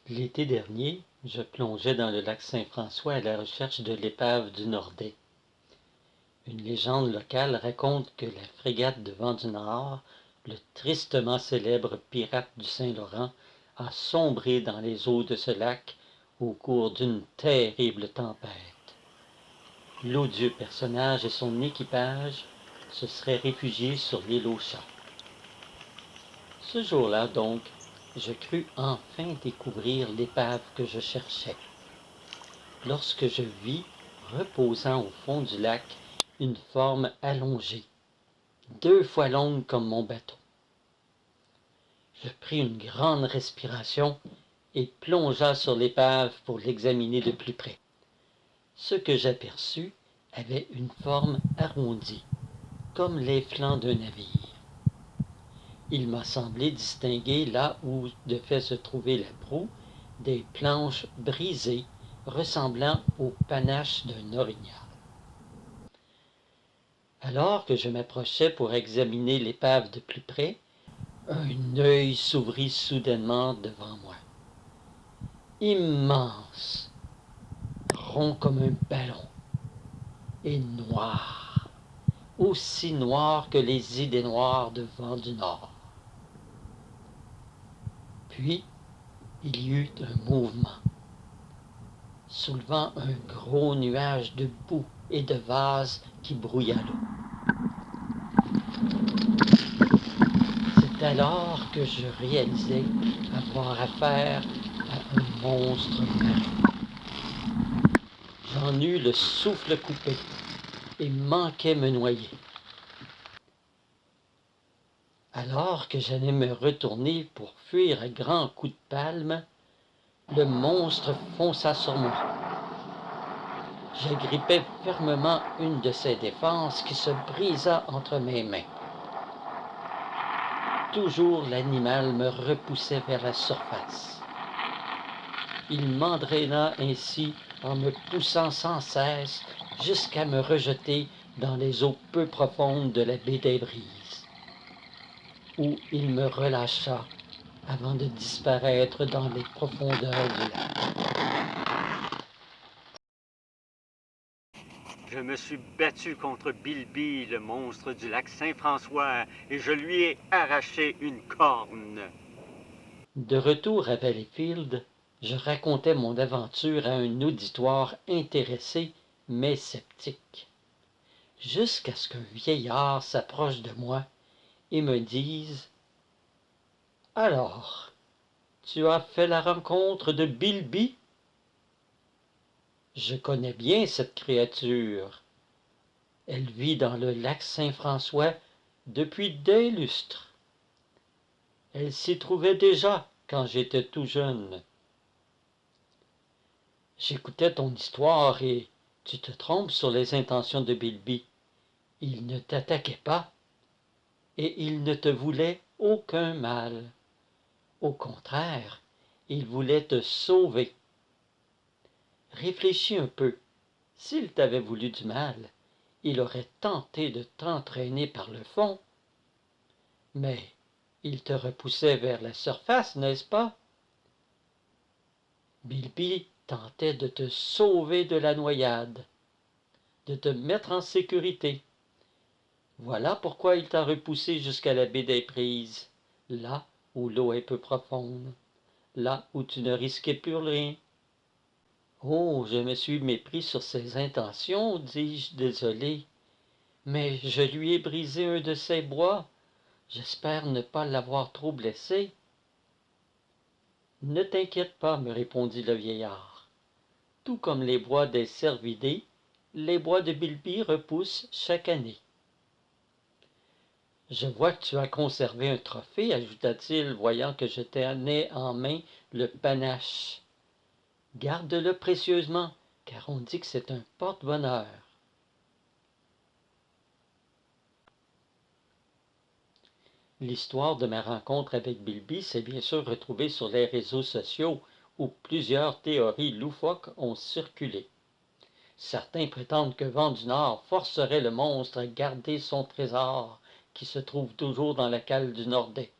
L'été dernier, je plongeais dans le lac Saint-François à la recherche de l'épave du Nordais. Une légende locale raconte que la frégate de Vent du Nord, le tristement célèbre pirate du Saint-Laurent, a sombré dans les eaux de ce lac au cours d'une terrible tempête. L'odieux personnage et son équipage se seraient réfugiés sur l'île aux Chats. Ce jour-là, donc, je crus enfin découvrir l'épave que je cherchais. Lorsque je vis, reposant au fond du lac, une forme allongée, 2 fois longue comme mon bateau. Je pris une grande respiration et plongea sur l'épave pour l'examiner de plus près. Ce que j'aperçus avait une forme arrondie, comme les flancs d'un navire. Il m'a semblé distinguer, là où devait se trouver la proue, des planches brisées ressemblant au panache d'un orignal. Alors que je m'approchais pour examiner l'épave de plus près, un œil s'ouvrit soudainement devant moi. Immense, rond comme un ballon, et noir, aussi noir que les idées noires de Vent du Nord. Puis, il y eut un mouvement, soulevant un gros nuage de boue et de vase qui brouilla l'eau. C'est alors que je réalisai avoir affaire à un monstre marin. J'en eus le souffle coupé et manquais me noyer. Alors que j'allais me retourner pour fuir à grands coups de palme, le monstre fonça sur moi. J'agrippai fermement une de ses défenses qui se brisa entre mes mains. Toujours l'animal me repoussait vers la surface. Il m'entraîna ainsi en me poussant sans cesse jusqu'à me rejeter dans les eaux peu profondes de la baie des Brises, où il me relâcha avant de disparaître dans les profondeurs du lac. Je me suis battu contre Bilby, le monstre du lac Saint-François, et je lui ai arraché une corne. De retour à Valleyfield, je racontais mon aventure à un auditoire intéressé mais sceptique, jusqu'à ce qu'un vieillard s'approche de moi et me dise « Alors, tu as fait la rencontre de Bilby? Je connais bien cette créature. Elle vit dans le lac Saint-François depuis des lustres. Elle s'y trouvait déjà quand j'étais tout jeune. J'écoutais ton histoire et tu te trompes sur les intentions de Bilby. Il ne t'attaquait pas et il ne te voulait aucun mal. Au contraire, il voulait te sauver. Réfléchis un peu. S'il t'avait voulu du mal, il aurait tenté de t'entraîner par le fond. Mais il te repoussait vers la surface, n'est-ce pas? Bilby tentait de te sauver de la noyade, de te mettre en sécurité. Voilà pourquoi il t'a repoussé jusqu'à la baie des Prises, là où l'eau est peu profonde, là où tu ne risquais plus rien. Oh, je me suis mépris sur ses intentions, dis-je désolé, mais je lui ai brisé un de ses bois. J'espère ne pas l'avoir trop blessé. Ne t'inquiète pas, me répondit le vieillard. Tout comme les bois des cervidés, les bois de Bilby repoussent chaque année. Je vois que tu as conservé un trophée, ajouta-t-il, voyant que je tenais en main le panache. Garde-le précieusement, car on dit que c'est un porte-bonheur. L'histoire de ma rencontre avec Bilby s'est bien sûr retrouvée sur les réseaux sociaux, où plusieurs théories loufoques ont circulé. Certains prétendent que Vent du Nord forcerait le monstre à garder son trésor, qui se trouve toujours dans la cale du Nordais,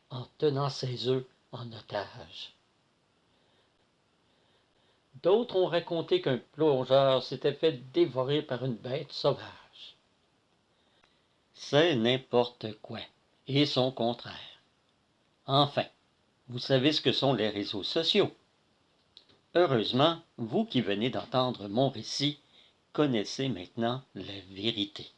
en tenant ses œufs en otage. D'autres ont raconté qu'un plongeur s'était fait dévorer par une bête sauvage. C'est n'importe quoi, et son contraire. Enfin, vous savez ce que sont les réseaux sociaux. Heureusement, vous qui venez d'entendre mon récit, connaissez maintenant la vérité.